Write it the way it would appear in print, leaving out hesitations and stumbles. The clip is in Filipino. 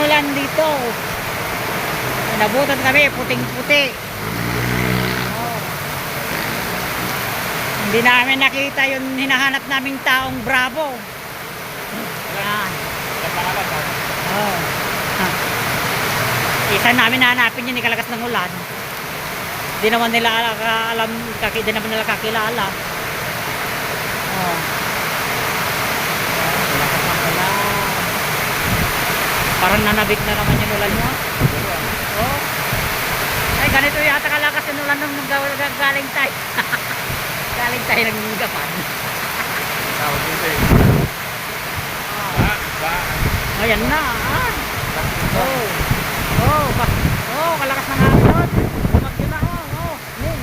ulan dito. Nabutan kami, puting-puti. Oh. Hindi namin nakita yung hinahanap naming taong Bravo. Yan. Oh. Isa namin nahanapin yun, ikalakas ng ulan. Hindi naman nila alam, hindi naman nila kakilala. Oh. Lakas ng ulan. Parang nanabik na naman yung ulan mo. Oh. Ay, ganito yata kalakas yung ulan nung galing tayo. Galing tayo ng Gapan. Tawag dito eh. Ayan na. Ah. Oh. Oh, kalakas ng hangin doon. Bumagyo na. Oh. Ning.